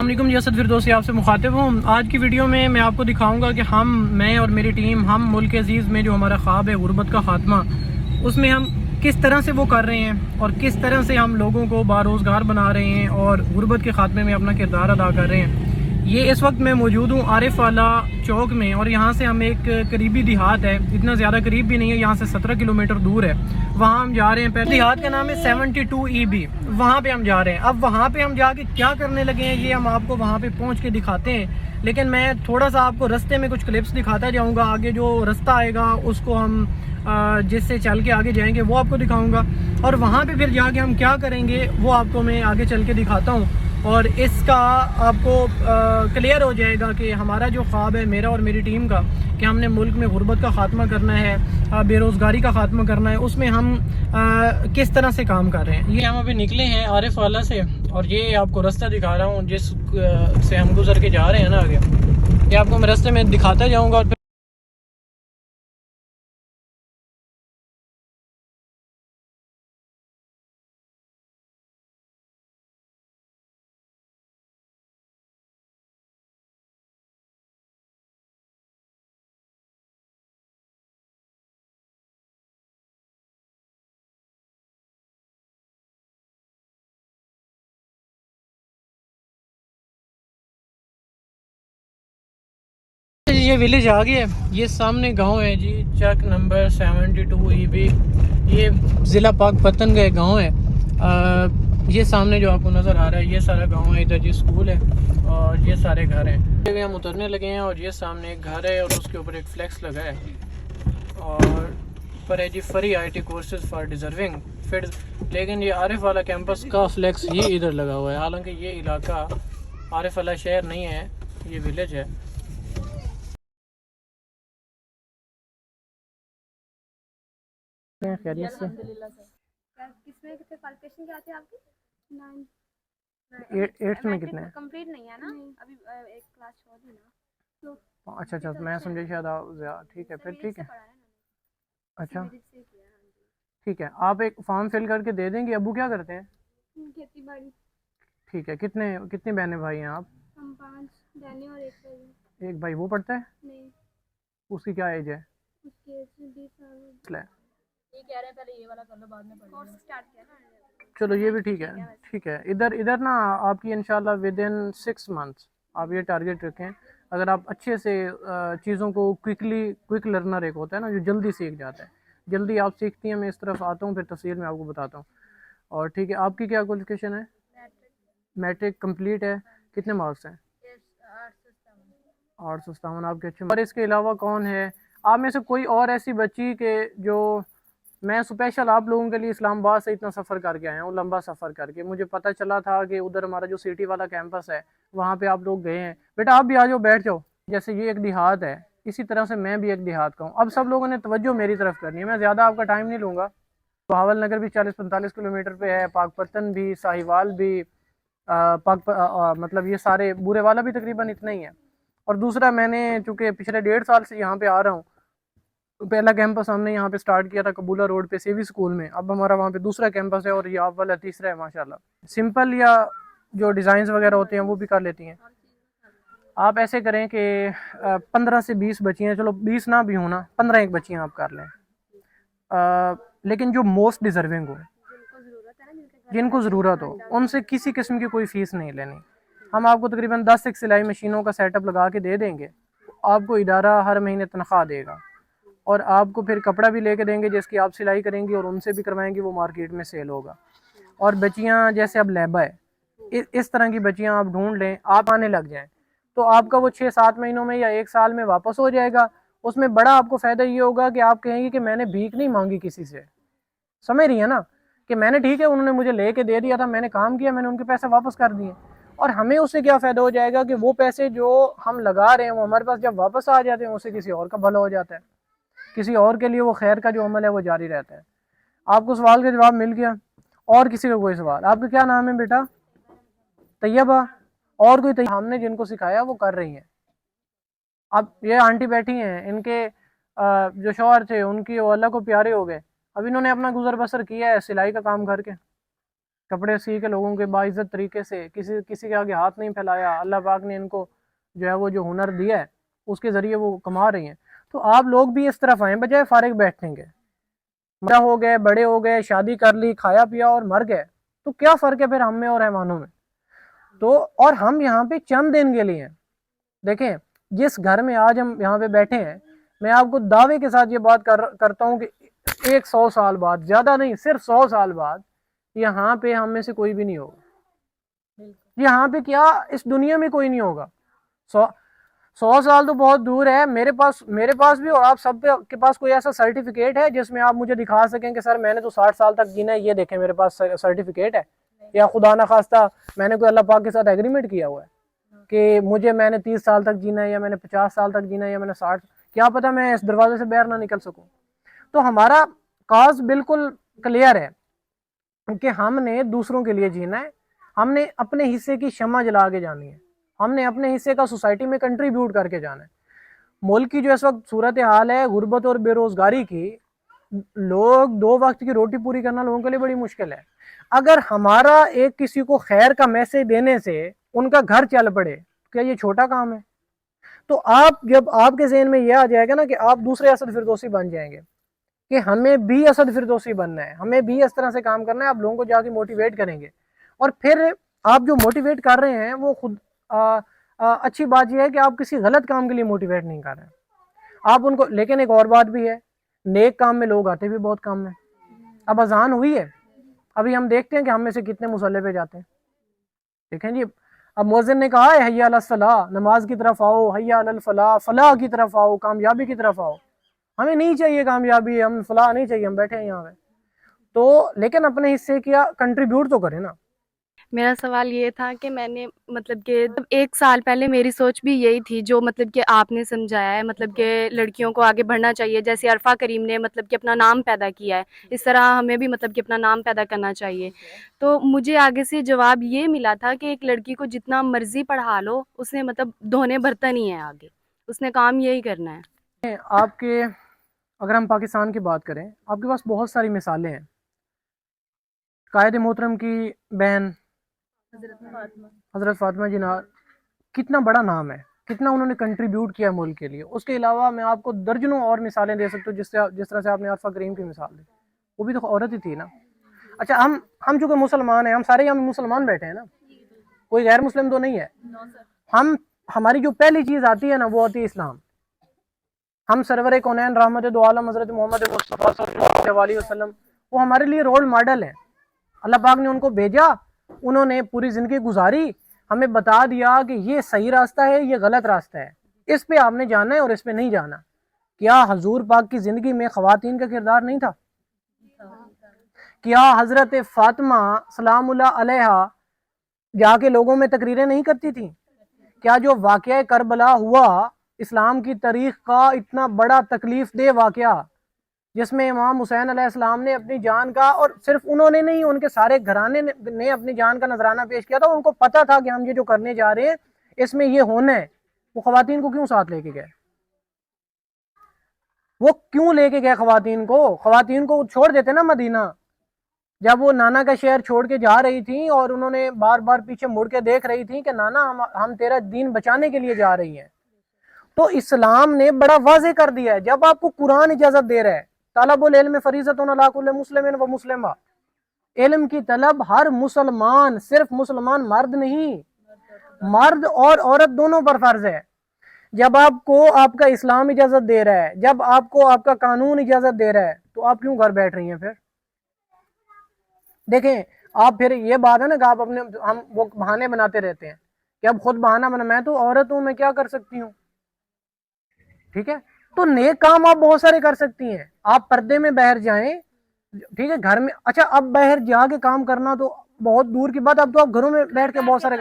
السلام علیکم جی، اسد فردوسی آپ سے مخاطب ہوں۔ آج کی ویڈیو میں میں آپ کو دکھاؤں گا کہ میں اور میری ٹیم ملک عزیز میں جو ہمارا خواب ہے غربت کا خاتمہ، اس میں ہم کس طرح سے وہ کر رہے ہیں اور کس طرح سے ہم لوگوں کو باروزگار بنا رہے ہیں اور غربت کے خاتمے میں اپنا کردار ادا کر رہے ہیں۔ یہ اس وقت میں موجود ہوں عارف والا چوک میں، اور یہاں سے ہم ایک قریبی دیہات ہے، اتنا زیادہ قریب بھی نہیں ہے، یہاں سے 17 کلومیٹر دور ہے، وہاں ہم جا رہے ہیں۔ پہلے دیہات کا نام ہے 72 EB، وہاں پہ ہم جا رہے ہیں۔ اب وہاں پہ ہم جا کے کیا کرنے لگے ہیں یہ ہم آپ کو وہاں پہ پہنچ کے دکھاتے ہیں، لیکن میں تھوڑا سا آپ کو رستے میں کچھ کلپس دکھاتا جاؤں گا۔ آگے جو رستہ آئے گا اس کو ہم جس سے چل کے آگے جائیں گے وہ آپ کو دکھاؤں گا، اور وہاں پہ پھر جا کے ہم کیا کریں گے وہ آپ کو میں آگے چل کے دکھاتا ہوں، اور اس کا آپ کو کلیئر ہو جائے گا کہ ہمارا جو خواب ہے میرا اور میری ٹیم کا، کہ ہم نے ملک میں غربت کا خاتمہ کرنا ہے، بے روزگاری کا خاتمہ کرنا ہے، اس میں ہم کس طرح سے کام کر رہے ہیں۔ یہ ہم ابھی نکلے ہیں عارف والا سے، اور یہ آپ کو رستہ دکھا رہا ہوں جس سے ہم گزر کے جا رہے ہیں نا آگے، یہ آپ کو میں رستے میں دکھاتا جاؤں گا۔ اور یہ ویلیج آ گیا ہے، یہ سامنے گاؤں ہے جی، چک نمبر 72 EB، یہ ضلع پاک پتن کا گاؤں ہے۔ یہ سامنے جو آپ کو نظر آ رہا ہے یہ سارا گاؤں ہے، ادھر جی اسکول ہے اور یہ سارے گھر ہیں۔ ہم اترنے لگے ہیں اور یہ سامنے ایک گھر ہے اور اس کے اوپر ایک فلیکس لگا ہے، اور پر ہے جی free IT courses for deserving, لیکن یہ عارف والا کیمپس کا فلیکس یہ ادھر لگا ہوا ہے، حالانکہ یہ علاقہ عارف والا شہر نہیں ہے، یہ ویلیج ہے۔ خیریت سے کس میں کتنے کوالیفیکیشن کیا تھی آپ کی؟ 8th میں کتنے ہیں؟ کمپلیٹ نہیں ہے نا ابھی، ایک کلاس چھوڑ دی نا۔ اچھا میں سمجھے شاید ٹھیک ہے، پھر ٹھیک ہے، اچھا ٹھیک ہے۔ آپ ایک فارم فل کر کے دے دیں گے۔ ابو کیا کرتے ہیں؟ کھیتی باڑی۔ ٹھیک ہے، کتنے بہنیں بھائی ہیں آپ؟ ہم 5 بہنیں اور ایک بھائی۔ ایک بھائی، وہ پڑھتا ہے؟ نہیں، اس کی کیا ایج ہے؟ اس کی ایج 20 سال۔ یہ کہہ رہے ہیں پہلے یہ والا کر لو بعد میں پڑھ کورس سٹارٹ کیا نا۔ چلو یہ بھی ٹھیک ہے، ٹھیک ہے۔ ادھر نا آپ کی انشاءاللہ ودن 6 months آپ یہ ٹارگیٹ رکھیں۔ اگر آپ اچھے سے چیزوں کو کوئک لرنر ایک ہوتا ہے نا جو جلدی سیکھ جاتا ہے، جلدی آپ سیکھتی ہیں، میں اس طرف آتا ہوں پھر تفصیل میں آپ کو بتاتا ہوں۔ اور ٹھیک ہے، آپ کی کیا کوالیفیکیشن ہے؟ میٹرک کمپلیٹ ہے۔ کتنے مارکس ہیں؟ 857 آپ کے اچھے۔ اور اس کے علاوہ کون ہے آپ میں سے کوئی اور ایسی بچی کہ جو میں اسپیشل آپ لوگوں کے لیے اسلام آباد سے اتنا سفر کر کے آیا ہوں، لمبا سفر کر کے، مجھے پتہ چلا تھا کہ ادھر ہمارا جو سٹی والا کیمپس ہے وہاں پہ آپ لوگ گئے ہیں، بیٹا آپ بھی آ جاؤ، بیٹھ جاؤ۔ جیسے یہ ایک دیہات ہے، اسی طرح سے میں بھی ایک دیہات کا ہوں۔ اب سب لوگوں نے توجہ میری طرف کرنی ہے، میں زیادہ آپ کا ٹائم نہیں لوں گا۔ بہاول نگر بھی 40-45 کلومیٹر پہ ہے، پاک پتن بھی، ساہیوال بھی، مطلب یہ سارے بورے والا بھی تقریباً اتنا ہی ہے۔ اور دوسرا میں نے چونکہ پچھلے 1.5 سال سے یہاں پہ آ رہا ہوں، پہلا کیمپس ہم نے یہاں پہ سٹارٹ کیا تھا قبولہ روڈ پہ سیوی اسکول میں، اب ہمارا وہاں پہ دوسرا کیمپس ہے اور یہ آپ والا تیسرا ہے ماشاءاللہ۔ سمپل یا جو ڈیزائنز وغیرہ ہوتے ہیں وہ بھی کر لیتی ہیں آپ۔ ایسے کریں کہ 15 سے 20 بچیاں، چلو 20 نہ بھی ہونا، 15 ایک بچیاں آپ کر لیں، لیکن جو موسٹ ڈیزرونگ ہو، جن کو ضرورت ہو، ان سے کسی قسم کی کوئی فیس نہیں لینی۔ ہم آپ کو تقریباً 10 ایک سلائی مشینوں کا سیٹ اپ لگا کے دے دیں گے، آپ کو ادارہ ہر مہینے تنخواہ دے گا، اور آپ کو پھر کپڑا بھی لے کے دیں گے جس کی آپ سلائی کریں گی اور ان سے بھی کروائیں گی، وہ مارکیٹ میں سیل ہوگا۔ اور بچیاں جیسے اب لیبا ہے، اس طرح کی بچیاں آپ ڈھونڈ لیں، آپ آنے لگ جائیں، تو آپ کا وہ 6-7 مہینوں میں یا 1 سال میں واپس ہو جائے گا۔ اس میں بڑا آپ کو فائدہ یہ ہوگا کہ آپ کہیں گے کہ میں نے بھیک نہیں مانگی کسی سے، سمجھ رہی ہیں نا، کہ میں نے ٹھیک ہے انہوں نے مجھے لے کے دے دیا تھا، میں نے کام کیا، میں نے ان کے پیسے واپس کر دیے، اور ہمیں اس سے کیا فائدہ ہو جائے گا کہ وہ پیسے جو ہم لگا رہے ہیں وہ ہمارے پاس جب واپس آ جاتے ہیں، اس سے کسی اور کا بھلا ہو جاتا ہے، کسی اور کے لیے وہ خیر کا جو عمل ہے وہ جاری رہتا ہے۔ آپ کو سوال کا جواب مل گیا؟ اور کسی کا کوئی سوال؟ آپ کا کیا نام ہے بیٹا؟ طیبہ؟ اور کوئی طیبہ؟ ہم نے جن کو سکھایا وہ کر رہی ہیں۔ اب یہ آنٹی بیٹھی ہیں، ان کے جو شوہر تھے ان کی وہ اللہ کو پیارے ہو گئے، اب انہوں نے اپنا گزر بسر کیا ہے سلائی کا کام کر کے۔ کپڑے سی کے لوگوں کے باعزت طریقے سے کسی کے آگے ہاتھ نہیں پھیلایا. اللہ پاک نے ان کو جو ہے وہ جو ہنر دیا ہے اس کے ذریعے وہ کما رہی ہیں. تو آپ لوگ بھی اس طرف آئیں بجائے فارغ بیٹھنے کے. بڑا ہو گئے, بڑے ہو گئے, شادی کر لی, کھایا پیا اور مر گئے, تو کیا فرق ہے پھر ہم میں اور حیوانوں میں؟ تو اور ہم یہاں پہ چند دن کے لیے ہیں. دیکھیں جس گھر میں آج ہم یہاں پہ بیٹھے ہیں, میں آپ کو دعوے کے ساتھ یہ بات کرتا ہوں کہ 100 سال بعد, زیادہ نہیں صرف 100 سال بعد, یہاں پہ ہم میں سے کوئی بھی نہیں ہوگا. یہاں پہ کیا اس دنیا میں کوئی نہیں ہوگا. 100 سال تو بہت دور ہے. میرے پاس بھی اور آپ سب کے پاس کوئی ایسا سرٹیفکیٹ ہے جس میں آپ مجھے دکھا سکیں کہ سر میں نے تو 60 سال تک جینا ہے, یہ دیکھیں میرے پاس سرٹیفکیٹ ہے؟ یا خدا نخواستہ میں نے کوئی اللہ پاک کے ساتھ ایگریمنٹ کیا ہوا ہے کہ میں نے 30 سال تک جینا ہے, یا میں نے 50 سال تک جینا ہے, یا میں نے 60, کیا پتہ میں اس دروازے سے باہر نہ نکل سکوں. تو ہمارا کاز بالکل کلیئر ہے کہ ہم نے دوسروں کے لیے جینا ہے. ہم نے اپنے حصے کی شمع جلا کے جانی ہے. ہم نے اپنے حصے کا سوسائٹی میں کنٹریبیوٹ کر کے جانا ہے. ملک کی جو اس وقت صورتحال ہے غربت اور بے روزگاری کی, لوگ 2 وقت کی روٹی پوری کرنا لوگوں کے لیے بڑی مشکل ہے. اگر ہمارا ایک کسی کو خیر کا میسج دینے سے ان کا گھر چل پڑے, کیا یہ چھوٹا کام ہے؟ تو جب آپ کے ذہن میں یہ آ جائے گا نا کہ آپ دوسرے اسد فردوسی بن جائیں گے کہ ہمیں بھی اسد فردوسی بننا ہے, ہمیں بھی اس طرح سے کام کرنا ہے, آپ لوگوں کو جا کے موٹیویٹ کریں گے. اور پھر آپ جو موٹیویٹ کر رہے ہیں وہ خود اچھی بات یہ ہے کہ آپ کسی غلط کام کے لیے موٹیویٹ نہیں کر رہے ہیں آپ ان کو. لیکن ایک اور بات بھی ہے, نیک کام میں لوگ آتے بھی بہت کم ہیں. اب اذان ہوئی ہے, ابھی ہم دیکھتے ہیں کہ ہم میں سے کتنے مصلی پہ جاتے ہیں. دیکھیں جی, اب مؤذن نے کہا ہے حی علی الصلاۃ, نماز کی طرف آؤ, حی علی الفلاح, فلاح کی طرف آؤ, کامیابی کی طرف آؤ. ہمیں نہیں چاہیے کامیابی, ہم فلاح نہیں چاہیے, ہم بیٹھے ہیں یہاں پہ. تو لیکن اپنے حصے کیا کنٹریبیوٹ تو کریں نا. میرا سوال یہ تھا کہ میں نے مطلب کہ 1 سال پہلے میری سوچ بھی یہی تھی جو مطلب کہ آپ نے سمجھایا ہے, مطلب کہ لڑکیوں کو آگے بڑھنا چاہیے, جیسے عرفہ کریم نے مطلب کہ اپنا نام پیدا کیا ہے, اس طرح ہمیں بھی مطلب کہ اپنا نام پیدا کرنا چاہیے. تو مجھے آگے سے جواب یہ ملا تھا کہ ایک لڑکی کو جتنا مرضی پڑھا لو, اس نے مطلب دھونے برتن ہی ہے, آگے اس نے کام یہی کرنا ہے. آپ کے اگر ہم پاکستان کی بات کریں, آپ کے پاس بہت ساری مثالیں ہیں. قائد محترم کی بہن حضرت فاطمہ جناب, کتنا بڑا نام ہے, کتنا انہوں نے کنٹریبیوٹ کیا ملک کے لیے. اس کے علاوہ میں آپ کو درجنوں اور مثالیں دے سکتا ہوں, جس طرح سے آپ نے عرفہ کریم کی مثال دی, وہ بھی تو عورت ہی تھی نا. اچھا ہم چونکہ مسلمان ہیں, ہم سارے یہاں مسلمان بیٹھے ہیں نا, کوئی غیر مسلم تو نہیں ہے. ہماری جو پہلی چیز آتی ہے نا وہ ہوتی ہے اسلام. ہم سرور کونین رحمت دو عالم حضرت محمد مصطفیٰ صلی اللہ علیہ وسلم, وہ ہمارے لیے رول ماڈل ہیں. اللہ پاک نے ان کو بھیجا, انہوں نے پوری زندگی گزاری, ہمیں بتا دیا کہ یہ صحیح راستہ ہے, یہ غلط راستہ ہے, اس پہ آپ نے جانا ہے اور اس پہ نہیں جانا. کیا حضور پاک کی زندگی میں خواتین کا کردار نہیں تھا؟ کیا حضرت فاطمہ سلام اللہ علیہا جا کے لوگوں میں تقریریں نہیں کرتی تھیں؟ کیا جو واقعہ کربلا ہوا, اسلام کی تاریخ کا اتنا بڑا تکلیف دہ واقعہ, جس میں امام حسین علیہ السلام نے اپنی جان کا, اور صرف انہوں نے نہیں, ان کے سارے گھرانے نے اپنی جان کا نذرانہ پیش کیا تھا. ان کو پتا تھا کہ ہم یہ جو کرنے جا رہے ہیں اس میں یہ ہونا ہے. وہ خواتین کو کیوں ساتھ لے کے گئے؟ وہ کیوں لے کے گئے خواتین کو؟ خواتین کو چھوڑ دیتے نا مدینہ. جب وہ نانا کا شہر چھوڑ کے جا رہی تھیں اور انہوں نے بار بار پیچھے مڑ کے دیکھ رہی تھیں کہ نانا ہم تیرا دین بچانے کے لیے جا رہی ہیں, تو اسلام نے بڑا واضح کر دیا ہے. جب آپ کو قرآن اجازت دے رہا ہے, طلب العلم فریضۃ علی کل مسلم و مسلمہ, علم کی طلب ہر مسلمان, صرف مسلمان مرد نہیں, مرد اور عورت دونوں پر فرض ہے. جب آپ کو آپ کا اسلام اجازت دے رہا ہے, جب آپ کو آپ کا قانون اجازت دے رہا ہے, تو آپ کیوں گھر بیٹھ رہی ہیں پھر؟ دیکھیں آپ, پھر یہ بات ہے نا کہ آپ ہم وہ بہانے بناتے رہتے ہیں کہ اب خود بہانہ بنا, میں تو عورت ہوں, میں کیا کر سکتی ہوں. ٹھیک ہے, تو نیک کام آپ بہت سارے کر سکتی ہیں. آپ پردے میں باہر جائیں, ٹھیک ہے, گھر میں. اچھا اب باہر جا کے کام کرنا تو بہت دور کی بات, اب تو آپ گھروں میں بیٹھ کے بہت سارے,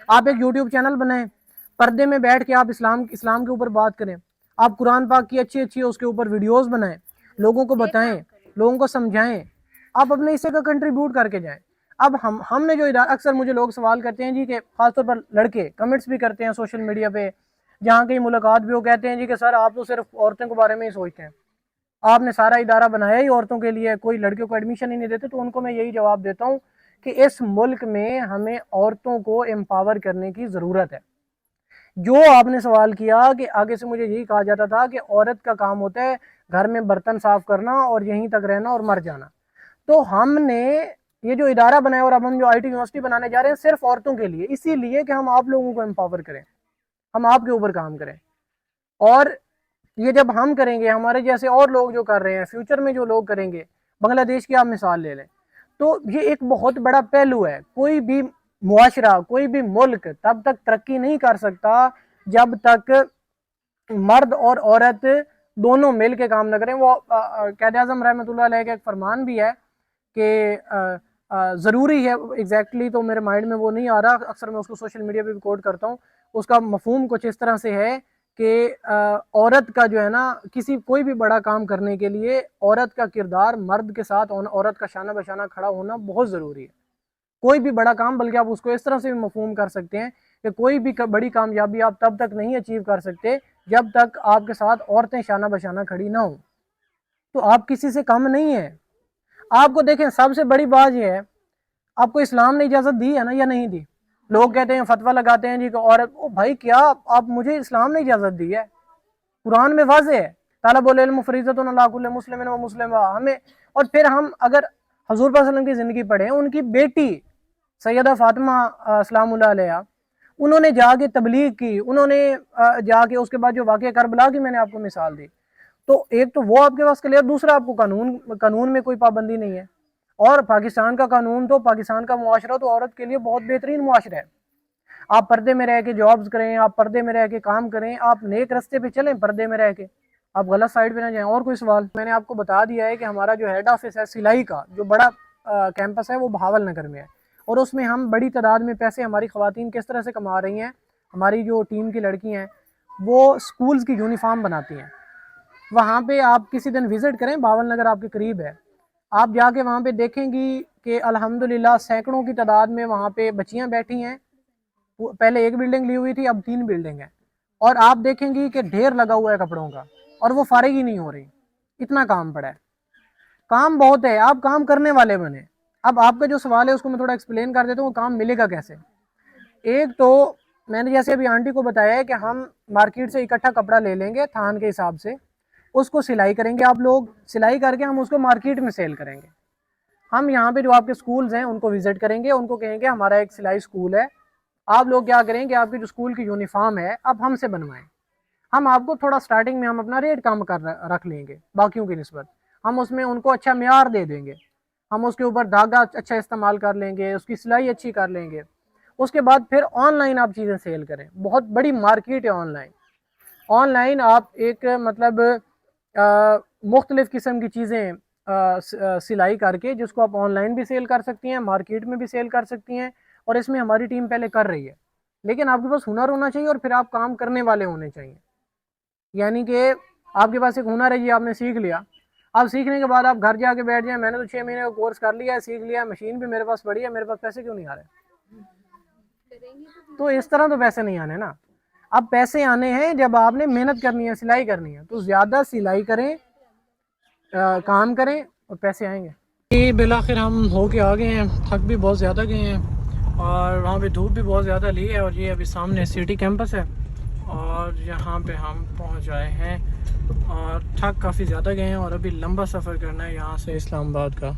آپ ایک یوٹیوب چینل بنائیں, پردے میں بیٹھ کے آپ اسلام کے اوپر بات کریں. آپ قرآن پاک کی اچھی اس کے اوپر ویڈیوز بنائیں, لوگوں کو بتائیں, لوگوں کو سمجھائیں, آپ اپنے حصے کا کنٹریبیوٹ کر کے جائیں. اب ہم نے جو اکثر مجھے لوگ سوال کرتے ہیں جی, کہ خاص طور پر لڑکے کمنٹس بھی کرتے ہیں سوشل میڈیا پہ, جہاں کہیں ملاقات بھی, وہ کہتے ہیں جی کہ سر آپ تو صرف عورتوں کے بارے میں ہی سوچتے ہیں, آپ نے سارا ادارہ بنایا ہی عورتوں کے لیے, کوئی لڑکیوں کو ایڈمیشن ہی نہیں دیتے. تو ان کو میں یہی جواب دیتا ہوں کہ اس ملک میں ہمیں عورتوں کو امپاور کرنے کی ضرورت ہے. جو آپ نے سوال کیا کہ آگے سے مجھے یہی کہا جاتا تھا کہ عورت کا کام ہوتا ہے گھر میں برتن صاف کرنا اور یہیں تک رہنا اور مر جانا، تو ہم نے یہ جو ادارہ بنایا اور اب ہم جو آئی ٹی یونیورسٹی بنانے جا رہے ہیں صرف عورتوں کے لیے، اسی لیے کہ ہم آپ لوگوں کو امپاور کریں، ہم آپ کے اوپر کام کریں. اور یہ جب ہم کریں گے، ہمارے جیسے اور لوگ جو کر رہے ہیں، فیوچر میں جو لوگ کریں گے، بنگلہ دیش کی آپ مثال لے لیں، تو یہ ایک بہت بڑا پہلو ہے. کوئی بھی معاشرہ، کوئی بھی ملک تب تک ترقی نہیں کر سکتا جب تک مرد اور عورت دونوں مل کے کام نہ کریں. وہ قائد اعظم رحمۃ اللہ علیہ کا ایک فرمان بھی ہے کہ ضروری ہے، ایگزیکٹلی تو میرے مائنڈ میں وہ نہیں آ رہا، اکثر میں اس کو سوشل میڈیا پہ بھی کوٹ کرتا ہوں. اس کا مفہوم کچھ اس طرح سے ہے کہ عورت کا جو ہے نا، کوئی بھی بڑا کام کرنے کے لیے عورت کا کردار مرد کے ساتھ، عورت کا شانہ بشانہ کھڑا ہونا بہت ضروری ہے. کوئی بھی بڑا کام، بلکہ آپ اس کو اس طرح سے بھی مفہوم کر سکتے ہیں کہ کوئی بھی بڑی کامیابی آپ تب تک نہیں اچیو کر سکتے جب تک آپ کے ساتھ عورتیں شانہ بشانہ کھڑی نہ ہوں. تو آپ کسی سے کم نہیں ہیں. آپ کو دیکھیں، سب سے بڑی بات یہ ہے، آپ کو اسلام نے اجازت دی ہے نا یا نہیں دی؟ لوگ کہتے ہیں، فتویٰ لگاتے ہیں جی کہ عورت، بھائی کیا آپ مجھے اسلام نے اجازت دی ہے؟ قرآن میں واضح ہے، طالب العلم فریضۃ علی کل مسلم و مسلمہ. ہمیں، اور پھر ہم اگر حضور صلی اللہ علیہ وسلم کی زندگی پڑھیں، ان کی بیٹی سیدہ فاطمہ سلام اللہ علیہ، انہوں نے جا کے تبلیغ کی، انہوں نے جا کے اس کے بعد جو واقعہ کربلا کی میں نے آپ کو مثال دی، تو ایک تو وہ آپ کے پاس کلیئر، دوسرا آپ کو قانون میں کوئی پابندی نہیں ہے. اور پاکستان کا قانون، تو پاکستان کا معاشرہ تو عورت کے لیے بہت بہترین معاشرہ ہے. آپ پردے میں رہ کے جابز کریں، آپ پردے میں رہ کے کام کریں، آپ نیک رستے پہ چلیں پردے میں رہ کے، آپ غلط سائڈ پہ نہ جائیں. اور کوئی سوال؟ میں نے آپ کو بتا دیا ہے کہ ہمارا جو ہیڈ آفس ہے سلائی کا، جو بڑا کیمپس ہے، وہ بہاول نگر میں ہے، اور اس میں ہم بڑی تعداد میں پیسے ہماری خواتین کس طرح سے کما رہی ہیں. ہماری جو ٹیم کی لڑکی ہیں وہ سکولز کی یونیفارم بناتی ہیں. وہاں پہ آپ کسی دن وزٹ کریں، بہاول نگر آپ کے قریب ہے، آپ جا کے وہاں پہ دیکھیں گی کہ الحمدللہ سینکڑوں کی تعداد میں وہاں پہ بچیاں بیٹھی ہیں. پہلے ایک بلڈنگ لی ہوئی تھی، اب 3 بلڈنگ ہیں، اور آپ دیکھیں گی کہ ڈھیر لگا ہوا ہے کپڑوں کا، اور وہ فارغ ہی نہیں ہو رہی. اتنا کام پڑا ہے، کام بہت ہے، آپ کام کرنے والے بنے. اب آپ کا جو سوال ہے اس کو میں تھوڑا ایکسپلین کر دیتا ہوں، وہ کام ملے گا کیسے. ایک تو میں نے جیسے ابھی آنٹی کو بتایا ہے کہ ہم مارکیٹ سے اکٹھا کپڑا لے لیں گے تھان کے حساب سے، اس کو سلائی کریں گے، آپ لوگ سلائی کر کے ہم اس کو مارکیٹ میں سیل کریں گے. ہم یہاں پہ جو آپ کے سکولز ہیں ان کو وزٹ کریں گے، ان کو کہیں گے ہمارا ایک سلائی سکول ہے، آپ لوگ کیا کریں کہ آپ کی جو سکول کی یونیفارم ہے اب ہم سے بنوائیں. ہم آپ کو تھوڑا سٹارٹنگ میں ہم اپنا ریٹ کم رکھ لیں گے باقیوں کی نسبت، ہم اس میں ان کو اچھا معیار دے دیں گے، ہم اس کے اوپر دھاگا اچھا استعمال کر لیں گے، اس کی سلائی اچھی کر لیں گے. اس کے بعد پھر آن لائن آپ چیزیں سیل کریں. بہت بڑی مارکیٹ ہے آن لائن آپ ایک مطلب مختلف قسم کی چیزیں سلائی کر کے، جس کو آپ آن لائن بھی سیل کر سکتی ہیں، مارکیٹ میں بھی سیل کر سکتی ہیں. اور اس میں ہماری ٹیم پہلے کر رہی ہے، لیکن آپ کے پاس ہنر ہونا چاہیے، اور پھر آپ کام کرنے والے ہونے چاہیے. یعنی کہ آپ کے پاس ایک ہنر ہے جی، آپ نے سیکھ لیا، اب سیکھنے کے بعد آپ گھر جا کے بیٹھ جائیں، میں نے تو 6 مہینے کا کورس کر لیا ہے، سیکھ لیا، مشین بھی میرے پاس پڑی ہے، میرے پاس پیسے کیوں نہیں آ رہے؟ تو اس طرح تو پیسے نہیں آنے نا. اب پیسے آنے ہیں جب آپ نے محنت کرنی ہے، سلائی کرنی ہے، تو زیادہ سلائی کریں، کام کریں، اور پیسے آئیں گے. یہ بالآخر ہم ہو کے آ گئے ہیں، تھک بھی بہت زیادہ گئے ہیں، اور وہاں پہ دھوپ بھی بہت زیادہ لی ہے. اور یہ ابھی سامنے سٹی کیمپس ہے، اور یہاں پہ ہم پہنچ آئے ہیں، اور تھک کافی زیادہ گئے ہیں، اور ابھی لمبا سفر کرنا ہے یہاں سے اسلام آباد کا.